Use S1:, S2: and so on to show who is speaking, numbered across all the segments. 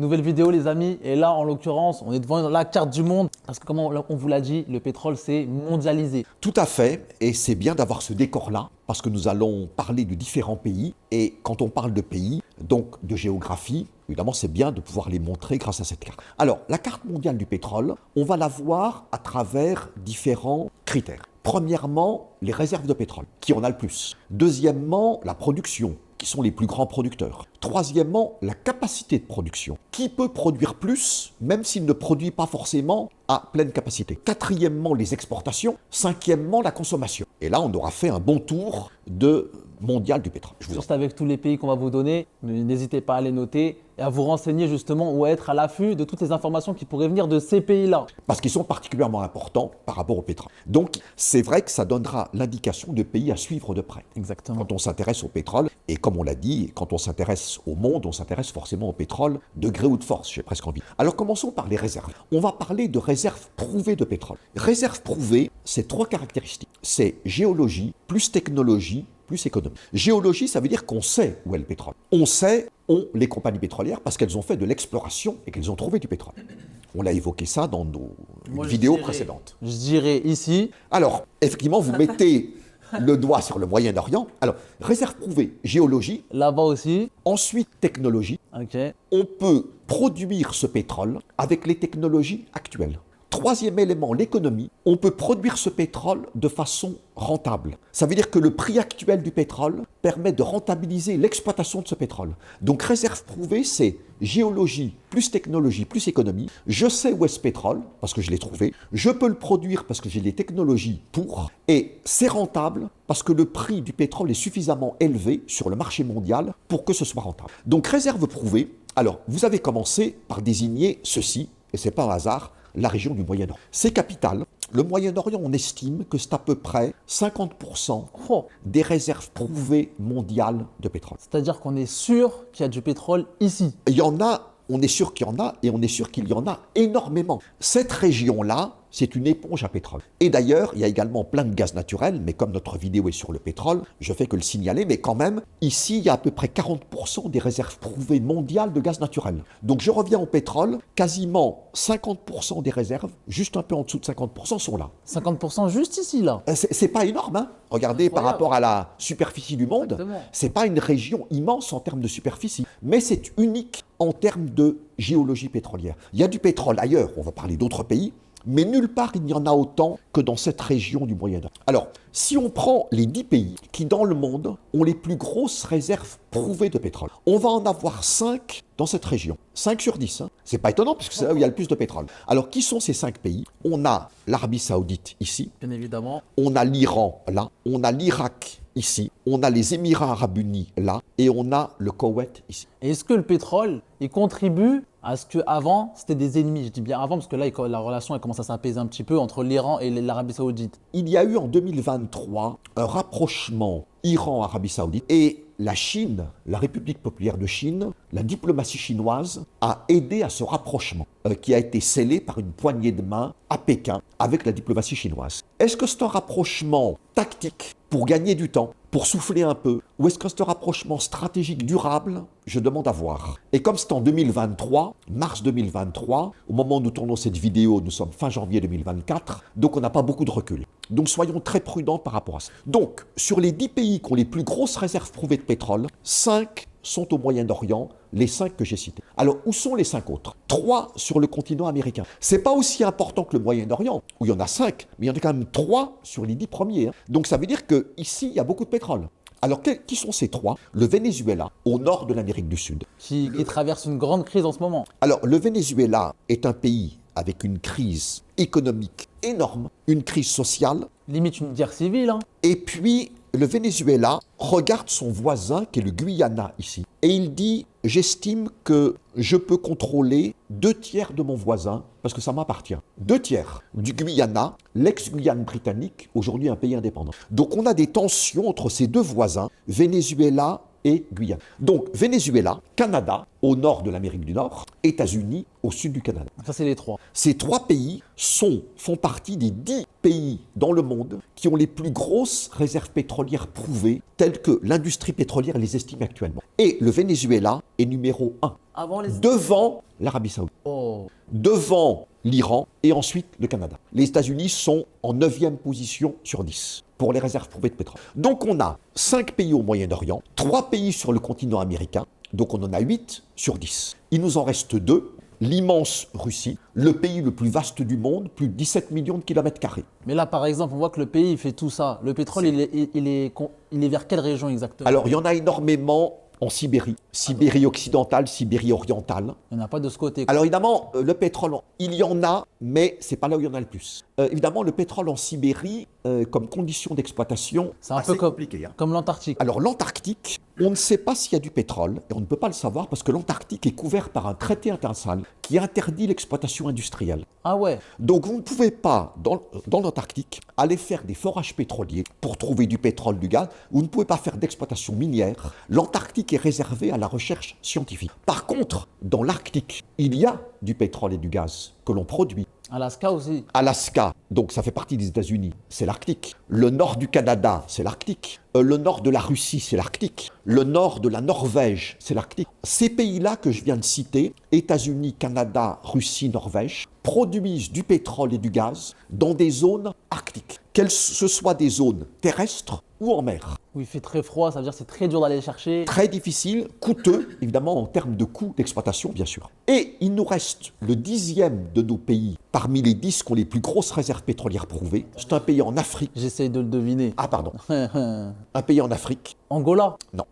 S1: Nouvelle vidéo les amis, et là en l'occurrence on est devant la carte du monde parce que comme on vous l'a dit, le pétrole c'est mondialisé.
S2: Tout à fait, et c'est bien d'avoir ce décor-là, parce que nous allons parler de différents pays, et quand on parle de pays, donc de géographie, évidemment c'est bien de pouvoir les montrer grâce à cette carte. Alors, la carte mondiale du pétrole, on va la voir à travers différents critères. Premièrement, les réserves de pétrole, qui en a le plus. Deuxièmement, la production, qui sont les plus grands producteurs. Troisièmement, la capacité de production. Qui peut produire plus, même s'il ne produit pas forcément à pleine capacité. Quatrièmement, les exportations. Cinquièmement, la consommation. Et là, on aura fait un bon tour de mondial du pétrole.
S1: Juste avec tous les pays qu'on va vous donner, n'hésitez pas à les noter et à vous renseigner justement ou à être à l'affût de toutes les informations qui pourraient venir de ces pays-là.
S2: Parce qu'ils sont particulièrement importants par rapport au pétrole. Donc, c'est vrai que ça donnera l'indication de pays à suivre de près.
S1: Exactement.
S2: Quand on s'intéresse au pétrole, et comme on l'a dit, quand on s'intéresse au monde, on s'intéresse forcément au pétrole, de gré ou de force, j'ai presque envie. Alors commençons par les réserves. On va parler de réserves prouvées de pétrole. Réserves prouvées, c'est trois caractéristiques. C'est géologie, plus technologie, plus économie. Géologie, ça veut dire qu'on sait où est le pétrole. On sait où les compagnies pétrolières parce qu'elles ont fait de l'exploration et qu'elles ont trouvé du pétrole. On a évoqué ça dans nos vidéos précédentes.
S1: Je dirais ici.
S2: Alors, effectivement, vous mettez le doigt sur le Moyen-Orient. Alors, réserve prouvée, géologie.
S1: Là-bas aussi.
S2: Ensuite, technologie.
S1: Ok.
S2: On peut produire ce pétrole avec les technologies actuelles. Troisième élément, l'économie. On peut produire ce pétrole de façon rentable. Ça veut dire que le prix actuel du pétrole permet de rentabiliser l'exploitation de ce pétrole. Donc réserve prouvée, c'est géologie, plus technologie, plus économie. Je sais où est ce pétrole, parce que je l'ai trouvé. Je peux le produire parce que j'ai les technologies pour. Et c'est rentable parce que le prix du pétrole est suffisamment élevé sur le marché mondial pour que ce soit rentable. Donc réserve prouvée. Alors, vous avez commencé par désigner ceci, et ce n'est pas un hasard, la région du Moyen-Orient. C'est capital. Le Moyen-Orient, on estime que c'est à peu près 50% des réserves prouvées mondiales de pétrole.
S1: C'est-à-dire qu'on est sûr qu'il y a du pétrole ici.
S2: Il y en a, on est sûr qu'il y en a, et on est sûr qu'il y en a énormément. Cette région-là, c'est une éponge à pétrole. Et d'ailleurs, il y a également plein de gaz naturel, mais comme notre vidéo est sur le pétrole, je fais que le signaler, mais quand même, ici, il y a à peu près 40% des réserves prouvées mondiales de gaz naturel. Donc je reviens au pétrole, quasiment 50% des réserves, juste un peu en dessous de 50%, sont là.
S1: 50% juste ici, là.
S2: C'est pas énorme, hein. Regardez par rapport à la superficie du monde, c'est pas une région immense en termes de superficie, mais c'est unique en termes de géologie pétrolière. Il y a du pétrole ailleurs, on va parler d'autres pays, mais nulle part il n'y en a autant que dans cette région du Moyen-Orient. Alors, si on prend les 10 pays qui, dans le monde, ont les plus grosses réserves prouvées de pétrole, on va en avoir 5 dans cette région. 5 sur 10, hein. C'est pas étonnant puisque c'est là où il y a le plus de pétrole. Alors, qui sont ces 5 pays? On a l'Arabie Saoudite ici.
S1: Bien évidemment.
S2: On a l'Iran là. On a l'Irak ici. On a les Émirats Arabes Unis là. Et on a le Koweït ici.
S1: Et est-ce que le pétrole, il contribue à ce qu'avant, c'était des ennemis? Je dis bien avant parce que là, la relation elle commence à s'apaiser un petit peu entre l'Iran et l'Arabie Saoudite.
S2: Il y a eu en 2023 un rapprochement Iran-Arabie Saoudite et la Chine, la République populaire de Chine, la diplomatie chinoise a aidé à ce rapprochement qui a été scellé par une poignée de main à Pékin avec la diplomatie chinoise. Est-ce que c'est un rapprochement tactique pour gagner du temps, pour souffler un peu, ou est-ce que c'est un rapprochement stratégique durable? Je demande à voir. Et comme c'est en 2023, mars 2023, au moment où nous tournons cette vidéo, nous sommes fin janvier 2024, donc on n'a pas beaucoup de recul. Donc soyons très prudents par rapport à ça. Donc, sur les 10 pays qui ont les plus grosses réserves prouvées de pétrole, 5 sont au Moyen-Orient, les 5 que j'ai cités. Alors, où sont les 5 autres? 3 sur le continent américain. C'est pas aussi important que le Moyen-Orient, où il y en a 5, mais il y en a quand même 3 sur les 10 premiers. Hein. Donc, ça veut dire qu'ici, il y a beaucoup de pétrole. Alors, qui sont ces 3? Le Venezuela, au nord de l'Amérique du Sud.
S1: Qui traverse une grande crise en ce moment.
S2: Alors, le Venezuela est un pays avec une crise économique énorme, une crise sociale.
S1: Limite une guerre civile. Hein.
S2: Et puis, le Venezuela regarde son voisin, qui est le Guyana ici, et il dit « J'estime que je peux contrôler 2 tiers de mon voisin, parce que ça m'appartient. 2 tiers du Guyana, l'ex-Guyane britannique, aujourd'hui un pays indépendant. » Donc on a des tensions entre ces 2 voisins, Venezuela et Guyane. Donc Venezuela, Canada, au nord de l'Amérique du Nord, États-Unis, au sud du Canada.
S1: Ça, c'est les trois.
S2: Ces 3 pays font partie des 10 pays dans le monde qui ont les plus grosses réserves pétrolières prouvées, telles que l'industrie pétrolière les estime actuellement. Et le Venezuela est numéro 1,
S1: Avant les.
S2: devant l'Arabie Saoudite,
S1: Oh.
S2: devant l'Iran et ensuite le Canada. Les États-Unis sont en 9e position sur 10 pour les réserves prouvées de pétrole. Donc on a 5 pays au Moyen-Orient, 3 pays sur le continent américain, donc on en a 8 sur 10. Il nous en reste 2. L'immense Russie, le pays le plus vaste du monde, plus de 17 millions de kilomètres carrés.
S1: Mais là, par exemple, on voit que le pays il fait tout ça. Le pétrole, il est vers quelle région exactement?
S2: Alors, il y en a énormément en Sibérie, Sibérie occidentale, Sibérie orientale.
S1: Il n'y en a pas de ce côté, quoi.
S2: Alors évidemment, le pétrole, il y en a, mais c'est pas là où il y en a le plus. Évidemment, le pétrole en Sibérie, comme condition d'exploitation,
S1: C'est un
S2: assez
S1: peu comme,
S2: compliqué. Hein.
S1: comme l'Antarctique.
S2: Alors l'Antarctique, on ne sait pas s'il y a du pétrole, et on ne peut pas le savoir parce que l'Antarctique est couvert par un traité international qui interdit l'exploitation industrielle.
S1: Ah ouais.
S2: Donc vous ne pouvez pas, dans l'Antarctique, aller faire des forages pétroliers pour trouver du pétrole, du gaz. Vous ne pouvez pas faire d'exploitation minière. L'Antarctique est réservé à la recherche scientifique. Par contre, dans l'Arctique, il y a du pétrole et du gaz que l'on produit.
S1: Alaska aussi.
S2: Alaska, donc ça fait partie des États-Unis, c'est l'Arctique. Le nord du Canada, c'est l'Arctique. Le nord de la Russie, c'est l'Arctique. Le nord de la Norvège, c'est l'Arctique. Ces pays-là que je viens de citer, États-Unis, Canada, Russie, Norvège, produisent du pétrole et du gaz dans des zones arctiques, qu'elles ce soient des zones terrestres ou en mer.
S1: Où il fait très froid, ça veut dire que c'est très dur d'aller les chercher.
S2: Très difficile, coûteux, évidemment en termes de coût d'exploitation, bien sûr. Et il nous reste le 10e de nos pays, parmi les 10 qui ont les plus grosses réserves pétrolières prouvées. C'est un pays en Afrique.
S1: J'essaye de le deviner.
S2: Ah pardon, un pays en Afrique.
S1: Angola.
S2: Non.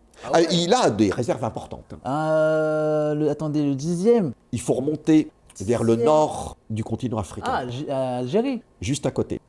S2: Il a des réserves importantes.
S1: Attendez, le 10e.
S2: Il faut remonter vers le nord du continent africain,
S1: Algérie.
S2: juste à côté,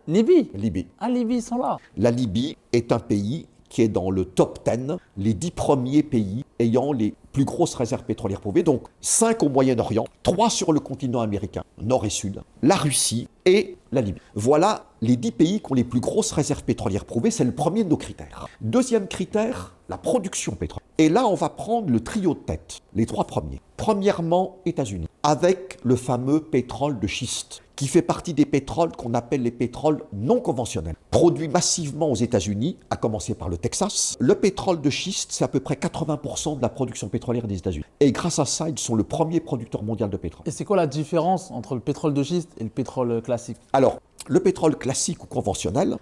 S1: Libye.
S2: Libye.
S1: Libye, ils sont là.
S2: La Libye est un pays qui est dans le top 10, les 10 premiers pays ayant les plus grosses réserves pétrolières prouvées. Donc 5 au Moyen-Orient, 3 sur le continent américain, nord et sud, la Russie et la Libye. Voilà les 10 pays qui ont les plus grosses réserves pétrolières prouvées. C'est le premier de nos critères. Deuxième critère, la production pétrolière. Et là, on va prendre le trio de tête, les 3 premiers. Premièrement, États-Unis, avec le fameux pétrole de schiste, qui fait partie des pétroles qu'on appelle les pétroles non conventionnels, produits massivement aux États-Unis, à commencer par le Texas. Le pétrole de schiste, c'est à peu près 80% de la production pétrolière des États-Unis. Et grâce à ça, ils sont le premier producteur mondial de pétrole.
S1: Et c'est quoi la différence entre le pétrole de schiste et le pétrole classique?
S2: Alors, le pétrole classique ou conventionnel,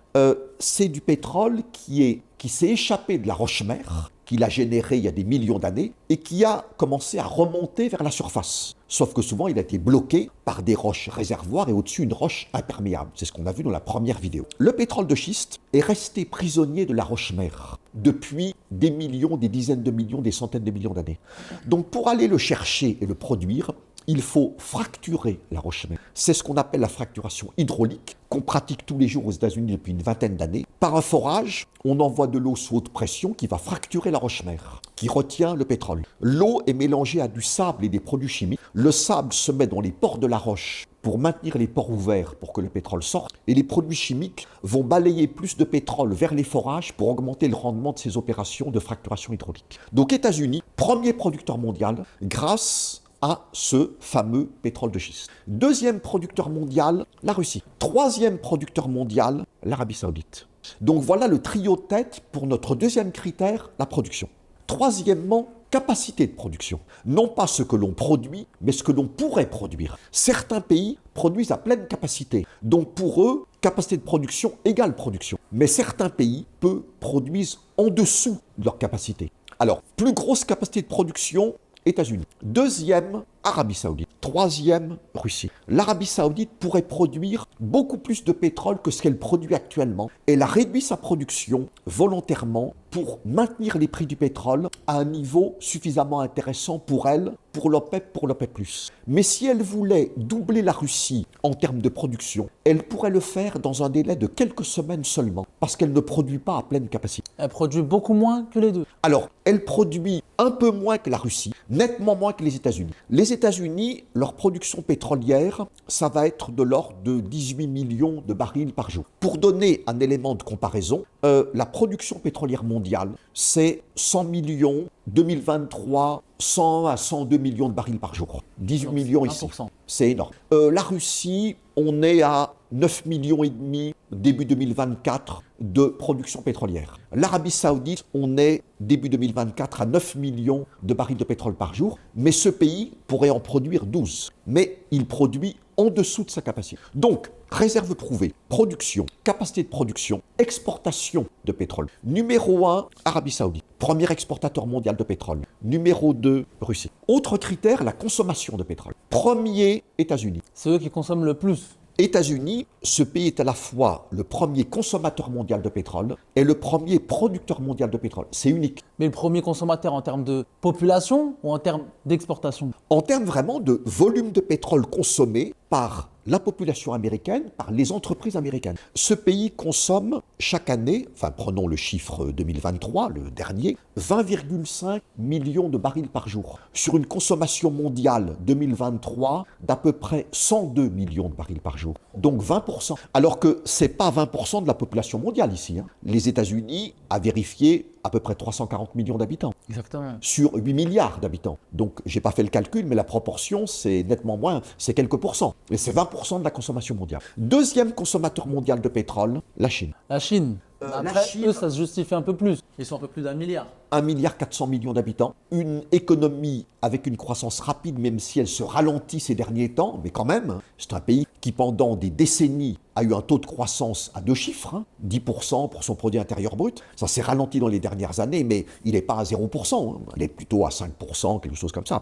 S2: c'est du pétrole qui s'est échappé de la roche-mère, qu'il a généré il y a des millions d'années et qui a commencé à remonter vers la surface. Sauf que souvent, il a été bloqué par des roches réservoirs et au-dessus, une roche imperméable. C'est ce qu'on a vu dans la première vidéo. Le pétrole de schiste est resté prisonnier de la roche-mère depuis des millions, des dizaines de millions, des centaines de millions d'années. Donc, pour aller le chercher et le produire, il faut fracturer la roche-mère. C'est ce qu'on appelle la fracturation hydraulique, qu'on pratique tous les jours aux États-Unis depuis une vingtaine d'années. Par un forage, on envoie de l'eau sous haute pression qui va fracturer la roche-mère, qui retient le pétrole. L'eau est mélangée à du sable et des produits chimiques. Le sable se met dans les pores de la roche pour maintenir les pores ouverts pour que le pétrole sorte. Et les produits chimiques vont balayer plus de pétrole vers les forages pour augmenter le rendement de ces opérations de fracturation hydraulique. Donc États-Unis, premier producteur mondial, grâce à ce fameux pétrole de schiste. Deuxième producteur mondial, la Russie. Troisième producteur mondial, l'Arabie Saoudite. Donc voilà le trio de tête pour notre deuxième critère, la production. Troisièmement, capacité de production. Non pas ce que l'on produit, mais ce que l'on pourrait produire. Certains pays produisent à pleine capacité. Donc pour eux, capacité de production égale production. Mais certains pays produisent en dessous de leur capacité. Alors, plus grosse capacité de production, États-Unis. Deuxième, Arabie Saoudite. Troisième, Russie. L'Arabie Saoudite pourrait produire beaucoup plus de pétrole que ce qu'elle produit actuellement. Elle a réduit sa production volontairement pour maintenir les prix du pétrole à un niveau suffisamment intéressant pour elle, pour l'OPEP, pour l'OPEP+. Mais si elle voulait doubler la Russie en termes de production, elle pourrait le faire dans un délai de quelques semaines seulement, parce qu'elle ne produit pas à pleine capacité.
S1: Elle produit beaucoup moins que les deux.
S2: Alors, elle produit un peu moins que la Russie, nettement moins que les États-Unis. Les États-Unis, leur production pétrolière, ça va être de l'ordre de 18 millions de barils par jour. Pour donner un élément de comparaison, la production pétrolière mondiale mondial, c'est 100 millions, 2023, 100 à 102 millions de barils par jour. 18
S1: Donc,
S2: millions ici.
S1: 1%.
S2: C'est énorme. La Russie, on est à 9 millions et demi début 2024 de production pétrolière. L'Arabie Saoudite, on est début 2024 à 9 millions de barils de pétrole par jour, mais ce pays pourrait en produire 12. Mais il produit en dessous de sa capacité. Donc, réserve prouvée, production, capacité de production, exportation de pétrole. Numéro 1, Arabie Saoudite, premier exportateur mondial de pétrole. Numéro 2, Russie. Autre critère, la consommation de pétrole. Premier, États-Unis.
S1: C'est eux qui consomment le plus.
S2: États-Unis, ce pays est à la fois le premier consommateur mondial de pétrole et le premier producteur mondial de pétrole. C'est unique.
S1: Mais le premier consommateur en termes de population ou en termes d'exportation?
S2: En termes vraiment de volume de pétrole consommé par la population américaine, par les entreprises américaines. Ce pays consomme chaque année, enfin prenons le chiffre 2023, le dernier, 20,5 millions de barils par jour. Sur une consommation mondiale 2023 d'à peu près 102 millions de barils par jour. Donc 20%. Alors que ce n'est pas 20% de la population mondiale ici. Les États-Unis, à vérifier, à peu près 340 millions d'habitants.
S1: Exactement.
S2: Sur 8 milliards d'habitants. Donc, je n'ai pas fait le calcul, mais la proportion, c'est nettement moins, c'est quelques pourcents. Et c'est 20% de la consommation mondiale. Deuxième consommateur mondial de pétrole, la Chine.
S1: La Chine.
S2: la
S1: Après,
S2: Chine-
S1: eux, ça se justifie un peu plus. Ils sont un peu plus d'1 milliard.
S2: 1,4 milliard d'habitants, une économie avec une croissance rapide, même si elle se ralentit ces derniers temps, mais quand même, c'est un pays qui pendant des décennies a eu un taux de croissance à 2 chiffres, 10% pour son produit intérieur brut. Ça s'est ralenti dans les dernières années, mais il n'est pas à 0%, il est plutôt à 5%, quelque chose comme ça,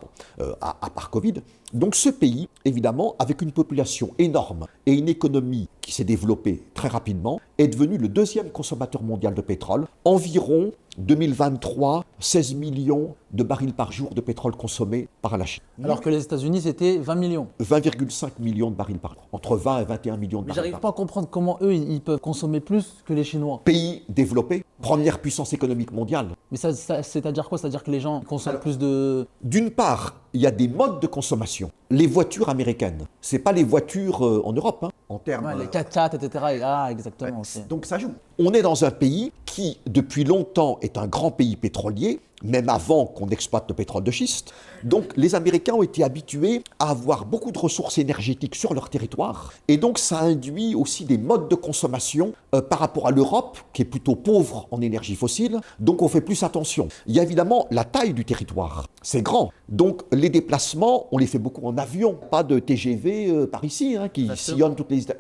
S2: à part Covid. Donc ce pays, évidemment, avec une population énorme et une économie qui s'est développée très rapidement, est devenu le deuxième consommateur mondial de pétrole, environ 2023, 16 millions de barils par jour de pétrole consommés par la Chine.
S1: Alors que les États-Unis, c'était 20 millions.
S2: 20,5 millions de barils par jour, entre 20 et 21 millions de
S1: Mais
S2: barils
S1: j'arrive
S2: par
S1: pas à comprendre comment eux, ils peuvent consommer plus que les Chinois.
S2: Pays développé, première puissance économique mondiale.
S1: Mais ça c'est-à-dire quoi? C'est-à-dire que les gens consomment plus de...
S2: D'une part, il y a des modes de consommation. Les voitures américaines, c'est pas les voitures en Europe, en termes...
S1: Ouais, les 4x4, etc. Ah, exactement. c'est-
S2: Donc ça joue. On est dans un pays qui, depuis longtemps, est un grand pays pétrolier, même avant qu'on exploite le pétrole de schiste. Donc les Américains ont été habitués à avoir beaucoup de ressources énergétiques sur leur territoire. Et donc ça induit aussi des modes de consommation par rapport à l'Europe, qui est plutôt pauvre en énergie fossile. Donc on fait plus attention. Il y a évidemment la taille du territoire. C'est grand. Donc les déplacements, on les fait beaucoup en avion. Pas de TGV par ici, qui
S1: Exactement.
S2: sillonne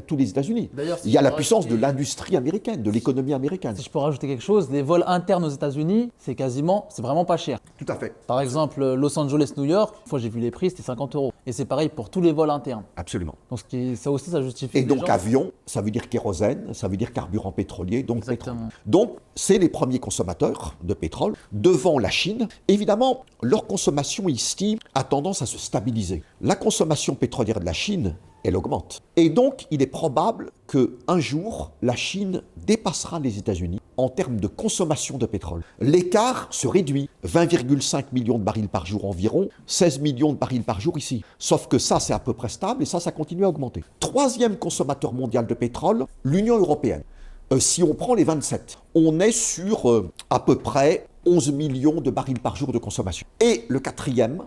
S2: tous les États-Unis.
S1: D'ailleurs, si
S2: Il y a
S1: je
S2: la
S1: peux
S2: puissance de
S1: rajouter-
S2: l'industrie américaine, de l'économie américaine.
S1: Si je peux rajouter quelque chose, les vols internes aux États-Unis, c'est vraiment pas cher.
S2: Tout à fait.
S1: Par exemple, Los Angeles-New York, une fois j'ai vu les prix, c'était 50 euros. Et c'est pareil pour tous les vols internes.
S2: Absolument.
S1: Donc ça aussi, ça justifie.
S2: Et
S1: que
S2: donc
S1: les gens-
S2: avion, ça veut dire kérosène, ça veut dire carburant pétrolier, donc
S1: Exactement.
S2: pétrole. Donc c'est les premiers consommateurs de pétrole devant la Chine. Évidemment, leur consommation ici a tendance à se stabiliser. La consommation pétrolière de la Chine, elle augmente. Et donc il est probable qu'un jour, la Chine dépassera les États-Unis en termes de consommation de pétrole. L'écart se réduit, 20,5 millions de barils par jour environ, 16 millions de barils par jour ici. Sauf que ça, c'est à peu près stable et ça continue à augmenter. Troisième consommateur mondial de pétrole, l'Union européenne. Si on prend les 27, on est sur à peu près 11 millions de barils par jour de consommation. Et le quatrième,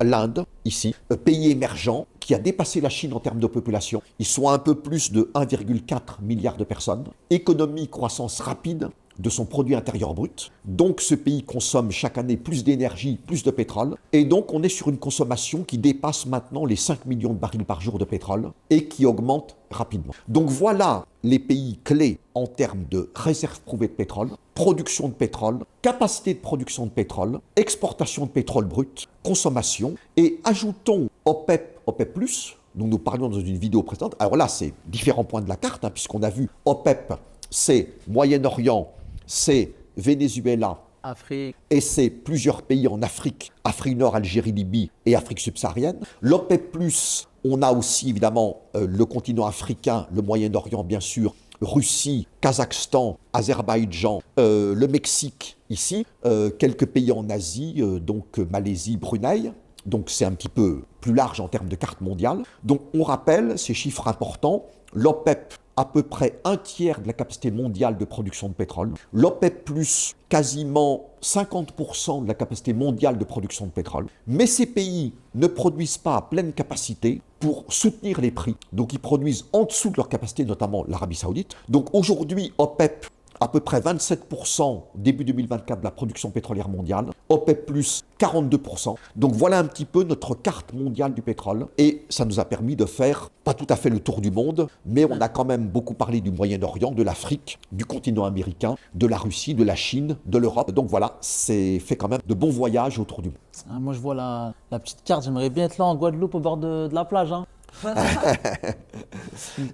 S2: l'Inde, ici, pays émergent, qui a dépassé la Chine en termes de population. Ils sont à un peu plus de 1,4 milliard de personnes. Économie, croissance rapide de son produit intérieur brut. Donc ce pays consomme chaque année plus d'énergie, plus de pétrole. Et donc on est sur une consommation qui dépasse maintenant les 5 millions de barils par jour de pétrole et qui augmente rapidement. Donc voilà les pays clés en termes de réserves prouvées de pétrole, production de pétrole, capacité de production de pétrole, exportation de pétrole brut, consommation. Et ajoutons OPEP, OPEP+, dont nous parlions dans une vidéo précédente. Alors là, c'est différents points de la carte, puisqu'on a vu OPEP, c'est Moyen-Orient, c'est Venezuela,
S1: Afrique.
S2: et c'est plusieurs pays en Afrique, Afrique Nord, Algérie, Libye et Afrique subsaharienne. L'OPEP+, on a aussi évidemment le continent africain, le Moyen-Orient bien sûr, Russie, Kazakhstan, Azerbaïdjan, le Mexique ici, quelques pays en Asie, donc Malaisie, Brunei. Donc c'est un petit peu plus large en termes de carte mondiale. Donc on rappelle ces chiffres importants. L'OPEP à peu près un tiers de la capacité mondiale de production de pétrole. L'OPEP+, quasiment 50% de la capacité mondiale de production de pétrole. Mais ces pays ne produisent pas à pleine capacité pour soutenir les prix. Donc ils produisent en dessous de leur capacité, notamment l'Arabie Saoudite. Donc aujourd'hui, OPEP, à peu près 27% début 2024 de la production pétrolière mondiale, OPEP+, 42%. Donc voilà un petit peu notre carte mondiale du pétrole. Et ça nous a permis de faire, pas tout à fait le tour du monde, mais on a quand même beaucoup parlé du Moyen-Orient, de l'Afrique, du continent américain, de la Russie, de la Chine, de l'Europe. Donc voilà, c'est fait quand même de bons voyages autour du monde.
S1: Ah, moi, je vois la petite carte. J'aimerais bien être là en Guadeloupe au bord de la plage. Hein.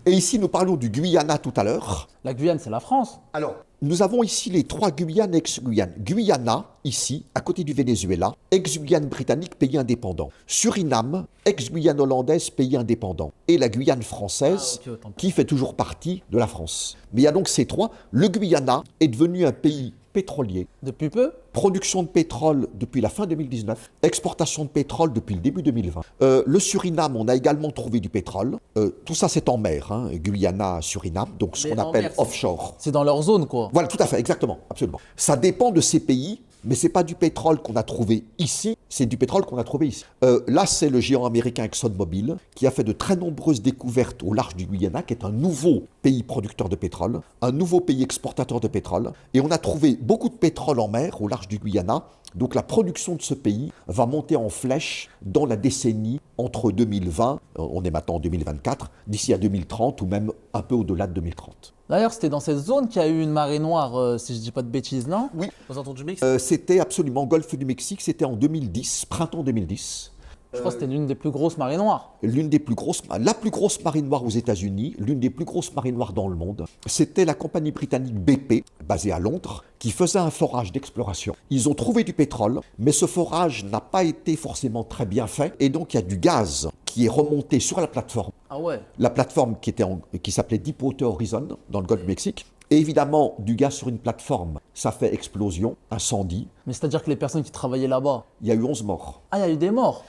S2: Et ici, nous parlons du Guyana tout à l'heure.
S1: La Guyane, c'est la France.
S2: Alors, nous avons ici les 3 Guyanes et ex-Guyanes. Guyana, ici, à côté du Venezuela, ex-Guyane britannique, pays indépendant. Suriname, ex-Guyane hollandaise, pays indépendant. Et la Guyane française,
S1: Ah, ok, autant.
S2: qui fait toujours partie de la France. Mais il y a donc ces 3. Le Guyana est devenu un pays pétrolier.
S1: Depuis peu.
S2: Production de pétrole depuis la fin 2019, exportation de pétrole depuis le début 2020. Le Suriname, on a également trouvé du pétrole. Tout ça, c'est en mer, hein, Guyana, Suriname, donc ce
S1: Mais
S2: qu'on
S1: en
S2: appelle
S1: mer, c'est-
S2: offshore.
S1: C'est dans leur zone, quoi.
S2: Voilà, tout à fait, exactement, absolument. Ça dépend de ces pays, mais ce n'est pas du pétrole qu'on a trouvé ici, c'est du pétrole qu'on a trouvé ici. Là, c'est le géant américain ExxonMobil qui a fait de très nombreuses découvertes au large du Guyana, qui est un nouveau pays producteur de pétrole, un nouveau pays exportateur de pétrole. Et on a trouvé beaucoup de pétrole en mer au large du Guyana. Donc la production de ce pays va monter en flèche dans la décennie entre 2020, on est maintenant en 2024, d'ici à 2030 ou même un peu au-delà de 2030.
S1: D'ailleurs, c'était dans cette zone qu'il y a eu une marée noire, si je dis pas de bêtises, non?
S2: Oui.
S1: Aux alentours du Mexique.
S2: C'était absolument Golfe du Mexique, c'était en 2010, printemps 2010.
S1: Je crois que c'était l'une des plus grosses marées noires.
S2: L'une des plus grosses, la plus grosse marée noire aux États-Unis, l'une des plus grosses marées noires dans le monde, c'était la compagnie britannique BP, basée à Londres, qui faisait un forage d'exploration. Ils ont trouvé du pétrole, mais ce forage n'a pas été forcément très bien fait, et donc il y a du gaz qui est remonté sur la plateforme.
S1: Ah ouais.
S2: La plateforme qui s'appelait Deepwater Horizon, dans le Golfe du Mexique. Et évidemment, du gaz sur une plateforme, ça fait explosion, incendie.
S1: Mais c'est-à-dire que les personnes qui travaillaient là-bas.
S2: Il y a eu 11 morts.
S1: Ah, il y a eu des morts.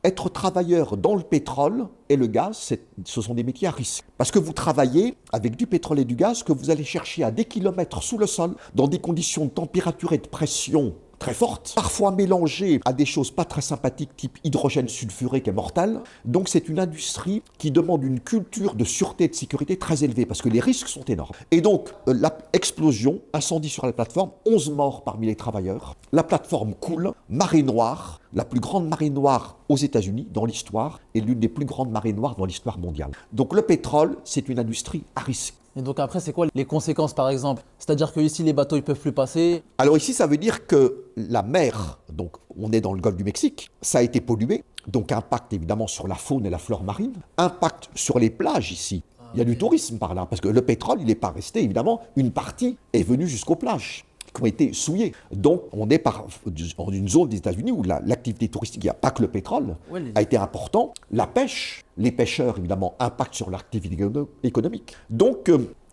S2: Être travailleur dans le pétrole et le gaz, ce sont des métiers à risque. Parce que vous travaillez avec du pétrole et du gaz que vous allez chercher à des kilomètres sous le sol, dans des conditions de température et de pression très fortes, parfois mélangées à des choses pas très sympathiques, type hydrogène sulfuré qui est mortel. Donc c'est une industrie qui demande une culture de sûreté et de sécurité très élevée, parce que les risques sont énormes. Et donc, l'explosion, incendie sur la plateforme, 11 morts parmi les travailleurs. La plateforme coule, marée noire, la plus grande marée noire aux États-Unis dans l'histoire et l'une des plus grandes marées noires dans l'histoire mondiale. Donc le pétrole, c'est une industrie à risque.
S1: Et donc après, c'est quoi les conséquences, par exemple? C'est-à-dire que ici, les bateaux, ils peuvent plus passer.
S2: Alors ici, ça veut dire que la mer, donc on est dans le golfe du Mexique, ça a été pollué, donc impact évidemment sur la faune et la flore marine, impact sur les plages ici. Il y a du tourisme par là, parce que le pétrole, il n'est pas resté, évidemment, une partie est venue jusqu'aux plages, qui ont été souillées. Donc on est dans une zone des États-Unis où l'activité touristique, il n'y a pas que le pétrole, a été important. La pêche, les pêcheurs, évidemment, impactent sur l'activité économique. Donc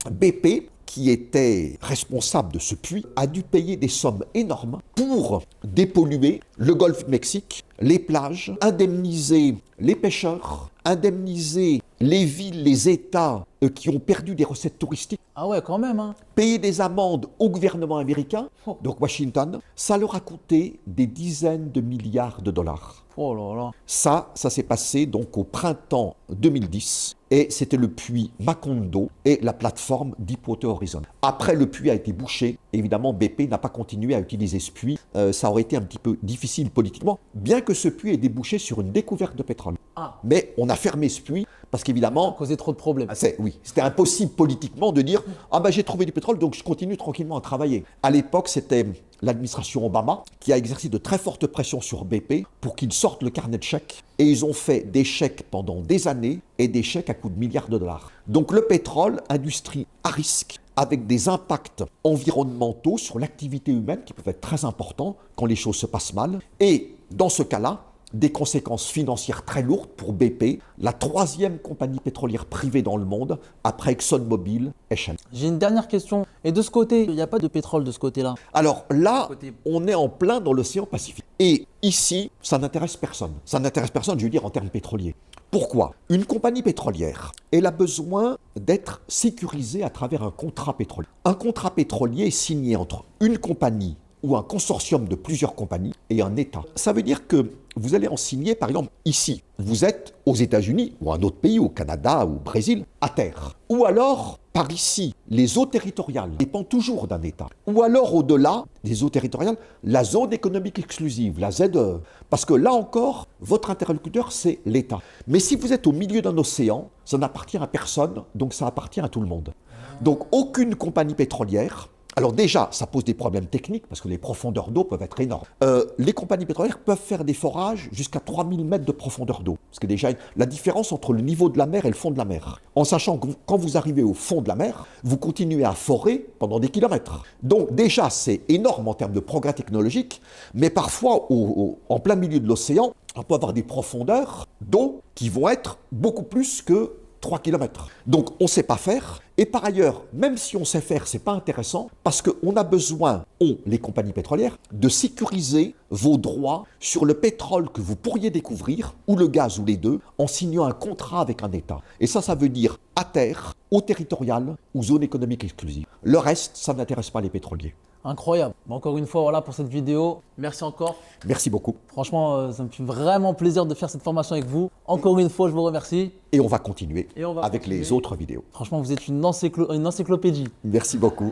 S2: BP, qui était responsable de ce puits, a dû payer des sommes énormes pour dépolluer le golfe du Mexique, les plages, indemniser les pêcheurs, indemniser les villes, les États qui ont perdu des recettes touristiques,
S1: Ah ouais, quand même, hein.
S2: payer des amendes au gouvernement américain,
S1: Oh.
S2: donc Washington. Ça leur a coûté des dizaines de milliards de dollars.
S1: Oh là là.
S2: Ça s'est passé donc au printemps 2010 et c'était le puits Macondo et la plateforme Deepwater Horizon. Après, le puits a été bouché. Évidemment, BP n'a pas continué à utiliser ce puits. Ça aurait été un petit peu difficile politiquement, bien que ce puits ait débouché sur une découverte de pétrole.
S1: Ah,
S2: Mais on a fermé ce puits parce qu'évidemment,
S1: causé trop de problèmes.
S2: c'était impossible politiquement de dire « Ah ben j'ai trouvé du pétrole, donc je continue tranquillement à travailler ». À l'époque, c'était l'administration Obama qui a exercé de très fortes pressions sur BP pour qu'ils sortent le carnet de chèques. Et ils ont fait des chèques pendant des années et des chèques à coût de milliards de dollars. Donc le pétrole, industrie à risque, avec des impacts environnementaux sur l'activité humaine qui peuvent être très importants quand les choses se passent mal. Et dans ce cas-là, des conséquences financières très lourdes pour BP, la 3e compagnie pétrolière privée dans le monde, après ExxonMobil et Shell.
S1: J'ai une dernière question. Et de ce côté, il n'y a pas de pétrole de ce côté-là?
S2: Alors là,
S1: Côté-
S2: on est en plein dans l'océan Pacifique. Et ici, ça n'intéresse personne. Ça n'intéresse personne, je veux dire, en termes pétroliers. Pourquoi? Une compagnie pétrolière, elle a besoin d'être sécurisée à travers un contrat pétrolier. Un contrat pétrolier est signé entre une compagnie ou un consortium de plusieurs compagnies et un État. Ça veut dire que vous allez en signer, par exemple, ici, vous êtes aux États-Unis ou un autre pays, au Canada ou au Brésil, à terre. Ou alors, par ici, les eaux territoriales dépendent toujours d'un État. Ou alors, au-delà des eaux territoriales, la zone économique exclusive, la ZE. Parce que là encore, votre interlocuteur, c'est l'État. Mais si vous êtes au milieu d'un océan, ça n'appartient à personne, donc ça appartient à tout le monde. Donc, aucune compagnie pétrolière. Alors déjà, ça pose des problèmes techniques parce que les profondeurs d'eau peuvent être énormes. Les compagnies pétrolières peuvent faire des forages jusqu'à 3000 mètres de profondeur d'eau. Parce que déjà, la différence entre le niveau de la mer et le fond de la mer. En sachant que quand vous arrivez au fond de la mer, vous continuez à forer pendant des kilomètres. Donc déjà, c'est énorme en termes de progrès technologique, mais parfois, en plein milieu de l'océan, on peut avoir des profondeurs d'eau qui vont être beaucoup plus que 3 km. Donc on ne sait pas faire. Et par ailleurs, même si on sait faire, ce n'est pas intéressant parce qu'on a besoin, les compagnies pétrolières, de sécuriser vos droits sur le pétrole que vous pourriez découvrir, ou le gaz, ou les deux, en signant un contrat avec un État. Et ça veut dire à terre, eau territoriale ou zone économique exclusive. Le reste, ça n'intéresse pas les pétroliers.
S1: Incroyable. Encore une fois, voilà pour cette vidéo. Merci encore.
S2: Merci beaucoup.
S1: Franchement, ça me fait vraiment plaisir de faire cette formation avec vous. Encore une fois, je vous remercie.
S2: Et on va continuer avec les autres vidéos.
S1: Franchement, vous êtes une encyclopédie.
S2: Merci beaucoup.